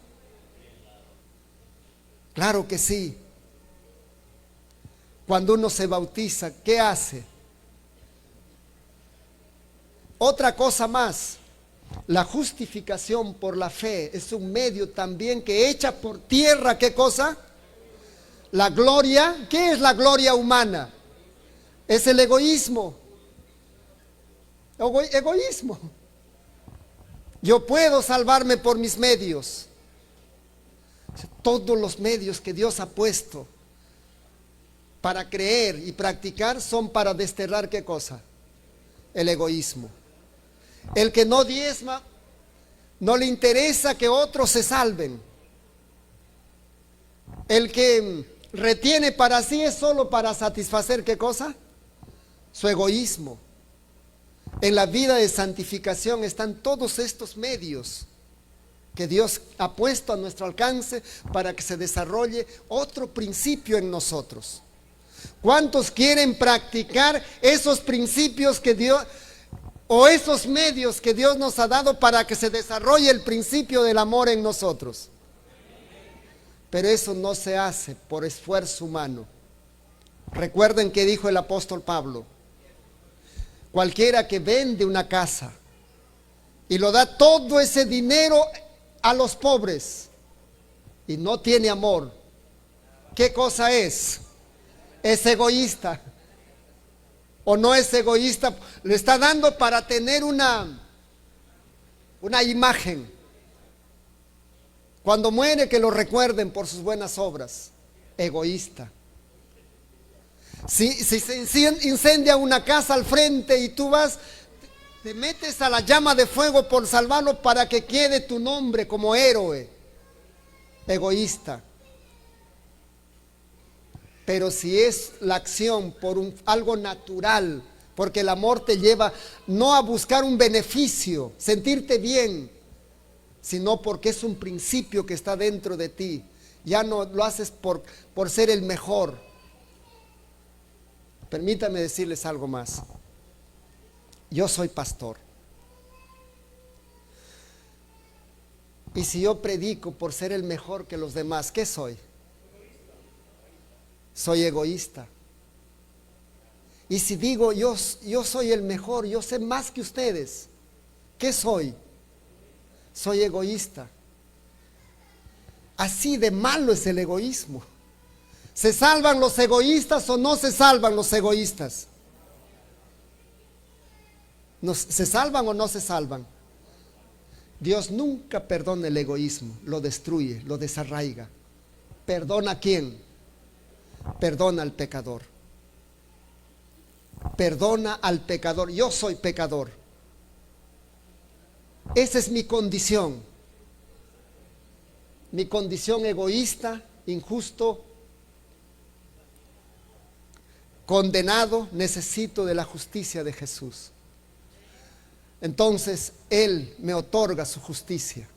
Claro que sí. Cuando uno se bautiza, ¿qué hace? Otra cosa más. La justificación por la fe es un medio también que echa por tierra, ¿qué cosa? La gloria. ¿Qué es la gloria humana? Es el egoísmo. Egoísmo. Yo puedo salvarme por mis medios. Todos los medios que Dios ha puesto para creer y practicar son para desterrar ¿qué cosa? El egoísmo. El que no diezma, no le interesa que otros se salven. El que retiene para sí es solo para satisfacer ¿qué cosa? Su egoísmo. En la vida de santificación están todos estos medios que Dios ha puesto a nuestro alcance para que se desarrolle otro principio en nosotros. ¿Cuántos quieren practicar esos principios que Dios, o esos medios que Dios nos ha dado para que se desarrolle el principio del amor en nosotros? Pero eso no se hace por esfuerzo humano. Recuerden que dijo el apóstol Pablo: cualquiera que vende una casa y lo da todo ese dinero a los pobres y no tiene amor, ¿qué cosa es? ¿Es egoísta? ¿O no es egoísta? Le está dando para tener una imagen. Cuando muere, que lo recuerden por sus buenas obras. Egoísta. Si se incendia una casa al frente y tú vas, te metes a la llama de fuego por salvarlo para que quede tu nombre como héroe. Egoísta. Pero si es la acción por algo natural, porque el amor te lleva no a buscar un beneficio, sentirte bien, sino porque es un principio que está dentro de ti. Ya no lo haces por ser el mejor. Permítanme decirles algo más. Yo soy pastor. Y si yo predico por ser el mejor que los demás, ¿qué soy? Soy egoísta. Y si digo yo soy el mejor, yo sé más que ustedes, ¿qué soy? Soy egoísta. Así de malo es el egoísmo. ¿Se salvan los egoístas o no se salvan los egoístas? ¿Se salvan o no se salvan? Dios nunca perdona el egoísmo, lo destruye, lo desarraiga. ¿Perdona a quién? Perdona al pecador. Perdona al pecador. Yo soy pecador. Esa es mi condición. Mi condición egoísta, injusto, condenado, necesito de la justicia de Jesús. Entonces Él me otorga su justicia,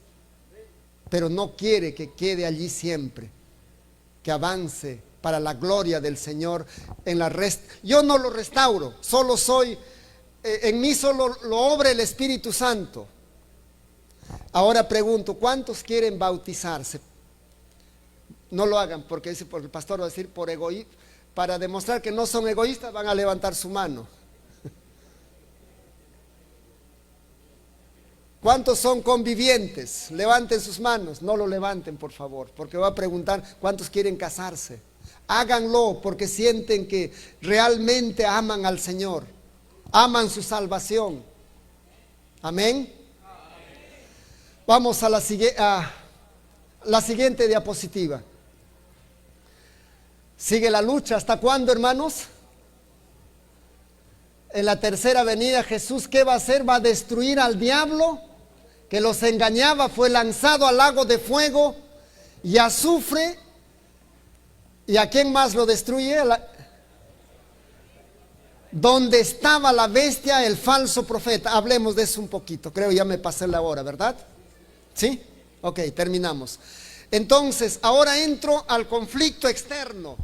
pero no quiere que quede allí siempre, que avance para la gloria del Señor. Yo no lo restauro, solo soy, en mí solo lo obra el Espíritu Santo. Ahora pregunto, ¿cuántos quieren bautizarse? No lo hagan porque el pastor va a decir por egoísmo. para demostrar que no son egoístas, van a levantar su mano. ¿Cuántos son convivientes? Levanten sus manos. No lo levanten, por favor, porque va a preguntar cuántos quieren casarse. Háganlo porque sienten que realmente aman al Señor, aman su salvación. Amén. Vamos a la siguiente diapositiva. Sigue la lucha. ¿Hasta cuándo, hermanos? En la tercera venida, Jesús, ¿qué va a hacer? Va a destruir al diablo que los engañaba. Fue lanzado al lago de fuego y azufre. ¿Y a quién más lo destruye? Donde estaba la bestia, el falso profeta. Hablemos de eso un poquito. Creo ya me pasé la hora, ¿verdad? ¿Sí? Ok, terminamos. Entonces, ahora entro al conflicto externo.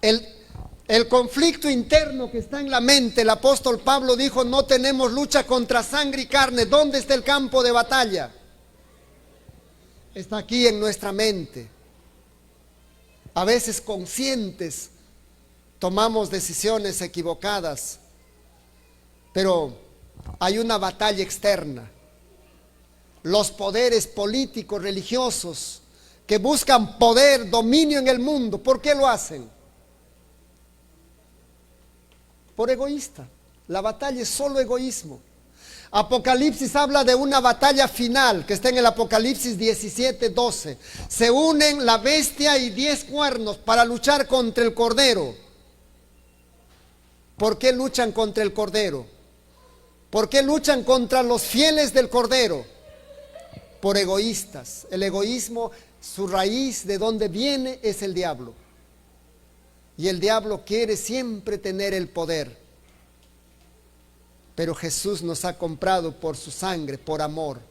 El conflicto interno que está en la mente. El apóstol Pablo dijo, no tenemos lucha contra sangre y carne. ¿Dónde está el campo de batalla? Está aquí en nuestra mente. A veces conscientes tomamos decisiones equivocadas, pero hay una batalla externa. Los poderes políticos, religiosos, que buscan poder, dominio en el mundo, ¿por qué lo hacen? Por egoísta. La batalla es solo egoísmo. Apocalipsis habla de una batalla final que está en el Apocalipsis 17:12. Se unen la bestia y 10 cuernos para luchar contra el Cordero. ¿Por qué luchan contra el Cordero? ¿Por qué luchan contra los fieles del Cordero? Por egoístas. El egoísmo, su raíz, de donde viene, es el diablo. Y el diablo quiere siempre tener el poder. Pero Jesús nos ha comprado por su sangre, por amor.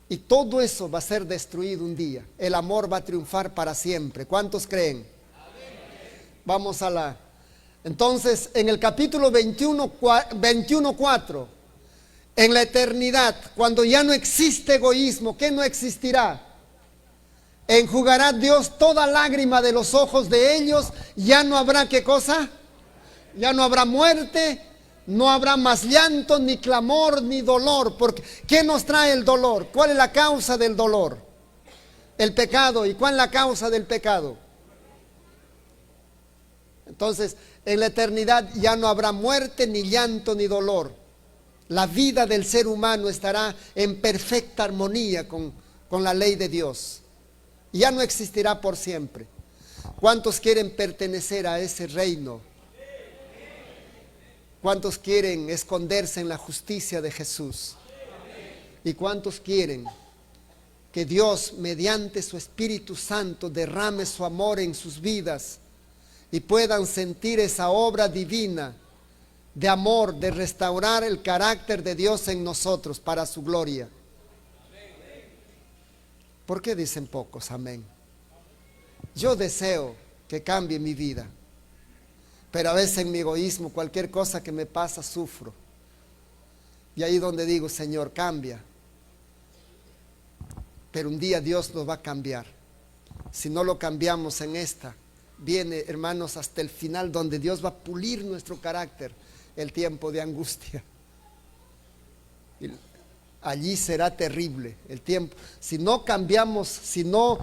Y todo eso va a ser destruido un día. El amor va a triunfar para siempre. ¿Cuántos creen? Vamos a la... Entonces, en el capítulo 21:4, en la eternidad, cuando ya no existe egoísmo, ¿qué no existirá? Enjugará Dios toda lágrima de los ojos de ellos. Ya no habrá, ¿qué cosa? Ya no habrá muerte. No habrá más llanto, ni clamor, ni dolor. Porque ¿qué nos trae el dolor? ¿Cuál es la causa del dolor? El pecado. ¿Y cuál es la causa del pecado? Entonces, en la eternidad ya no habrá muerte, ni llanto, ni dolor. La vida del ser humano estará en perfecta armonía con la ley de Dios. Ya no existirá por siempre. ¿Cuántos quieren pertenecer a ese reino? ¿Cuántos quieren esconderse en la justicia de Jesús? ¿Y cuántos quieren que Dios, mediante su Espíritu Santo, derrame su amor en sus vidas y puedan sentir esa obra divina de amor, de restaurar el carácter de Dios en nosotros para su gloria? ¿Por qué dicen pocos amén? Yo deseo que cambie mi vida. Pero a veces en mi egoísmo, cualquier cosa que me pasa, sufro. Y ahí donde digo, Señor, cambia. Pero un día Dios lo va a cambiar. Si no lo cambiamos en esta, viene, hermanos, hasta el final donde Dios va a pulir nuestro carácter, el tiempo de angustia. Y allí será terrible el tiempo. Si no cambiamos, si no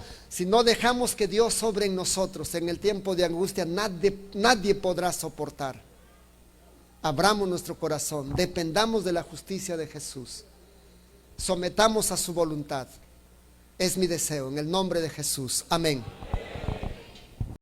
dejamos que Dios obre en nosotros en el tiempo de angustia, nadie podrá soportar. Abramos nuestro corazón, dependamos de la justicia de Jesús, sometamos a su voluntad. Es mi deseo, en el nombre de Jesús. Amén.